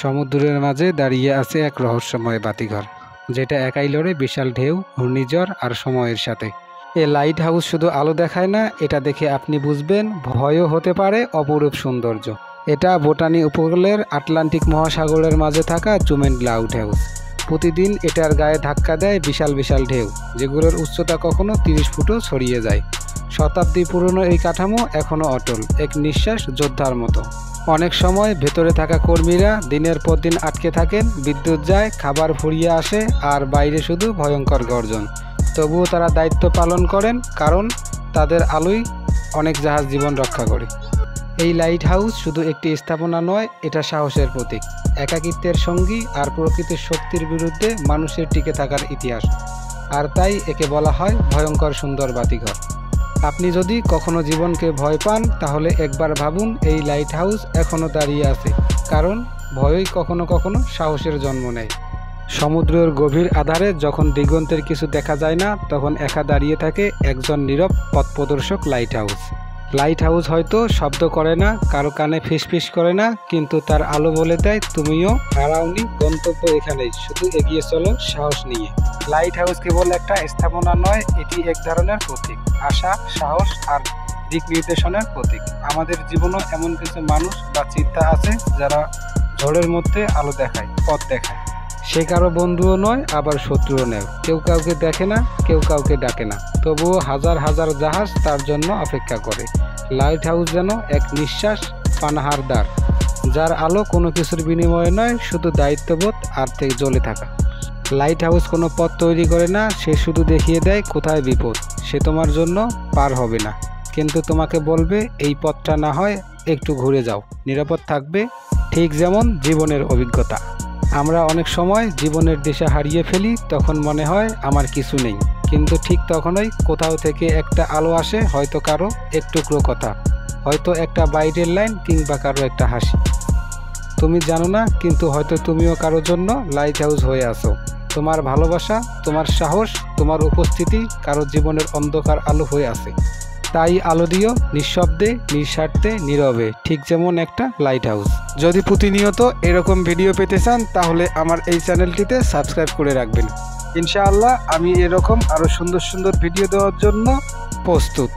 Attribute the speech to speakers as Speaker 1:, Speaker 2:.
Speaker 1: সমুদ্রের মাঝে দাঁড়িয়ে আছে এক রহস্যময় বাতিঘর, যেটা একাই লড়ে বিশাল ঢেউ, ঘূর্ণিঝড় আর সময়ের সাথে। এ লাইট হাউস শুধু আলো দেখায় না, এটা দেখে আপনি বুঝবেন ভয়ও হতে পারে অপরূপ সৌন্দর্য। এটা বোটানি উপকূলের আটলান্টিক মহাসাগরের মাঝে থাকা জুমেন্ট লাইট হাউস। প্রতিদিন এটার গায়ে ধাক্কা দেয় বিশাল বিশাল ঢেউ, যেগুলোর উচ্চতা কখনো 30 ফুটও ছড়িয়ে যায়। শতাব্দী পুরনো এই কাঠামো এখনও অটল, এক নিঃশ্বাস যোদ্ধার মতো। অনেক সময় ভেতরে থাকা কর্মীরা দিনের পর দিন আটকে থাকেন, বিদ্যুৎ যায়, খাবার ফুরিয়ে আসে, আর বাইরে শুধু ভয়ঙ্কর গর্জন। তবুও তারা দায়িত্ব পালন করেন, কারণ তাদের আলোই অনেক জাহাজ জীবন রক্ষা করে। এই লাইট হাউস শুধু একটি স্থাপনা নয়, এটা সাহসের প্রতীক, একাকিত্বের সঙ্গী আর প্রকৃতির শক্তির বিরুদ্ধে মানুষের টিকে থাকার ইতিহাস। আর তাই একে বলা হয় ভয়ঙ্কর সুন্দর বাতিঘর। আপনি যদি কখনো জীবনকে ভয় পান, তাহলে একবার ভাবুন এই লাইট হাউস এখনও দাঁড়িয়ে আছে, কারণ ভয়ই কখনো কখনো সাহসের জন্ম নেয়। সমুদ্রের গভীর আধারে যখন দিগন্তের কিছু দেখা যায় না, তখন একা দাঁড়িয়ে থাকে একজন নীরব পথপ্রদর্শক লাইট হাউস। লাইট হাউস হয়তো শব্দ করে না, কারো কানে ফিসফিস করে না, কিন্তু তার আলো বলে দেয় তুমিও হারাওনি, গন্তব্য এখানেই, শুধু এগিয়ে চলো সাহস নিয়ে। লাইট হাউস কেবল একটা স্থাপনা নয়, এটি এক ধরনের প্রতীক, আশা, সাহস আর দিক নির্দেশনের প্রতীক। আমাদের জীবনেও এমন কিছু মানুষ বা চিন্তা আছে যারা ঝড়ের মধ্যে আলো দেখায়, পথ দেখায়। সে কারো বন্ধুও নয়, আবার শত্রুও নয়। কেউ কাউকে দেখে না, কেউ কাউকে ডাকে না, তবুও হাজার হাজার জাহাজ তার জন্য অপেক্ষা করে। লাইট হাউস যেন এক নিঃশ্বাস, পানাহার দ্বার, যার আলো কোনো কিছুর বিনিময়ে নয়, শুধু দায়িত্ববোধ আর জ্বলে থাকা। লাইট হাউস কোনো পথ তৈরি করে না, সে শুধু দেখিয়ে দেয় কোথায় বিপদ। সে তোমার জন্য পার হবে না, কিন্তু তোমাকে বলবে এই পথটা না হয় একটু ঘুরে যাও, নিরাপদ থাকবে। ঠিক যেমন জীবনের অভিজ্ঞতা, আমরা অনেক সময় জীবনের দিশা হারিয়ে ফেলি, তখন মনে হয় আমার কিছু নেই, কিন্তু ঠিক তখনই কোথাও থেকে একটা আলো আসে, হয়তো কারো এক টুকরো কথা, হয়তো একটা বাইরের লাইন, কিংবা কারো একটা হাসি। তুমি জানো না, কিন্তু হয়তো তুমিও কারোর জন্য লাইট হাউস হয়ে আছো। তোমার ভালোবাসা, তোমার সাহস, তোমার উপস্থিতি কারো জীবনের অন্ধকার আলো হয়ে আছে। তাই আলো দিও, নিঃশব্দে, নিঃস্বার্থে, নীরবে, ঠিক যেমন একটা লাইট হাউস। যদি প্রতিনিয়ত এরকম ভিডিও পেতে চান, তাহলে আমার এই চ্যানেলটিতে সাবস্ক্রাইব করে রাখবেন। ইনশাআল্লাহ আমি এরকম আরও সুন্দর সুন্দর ভিডিও দেওয়ার জন্য প্রস্তুত।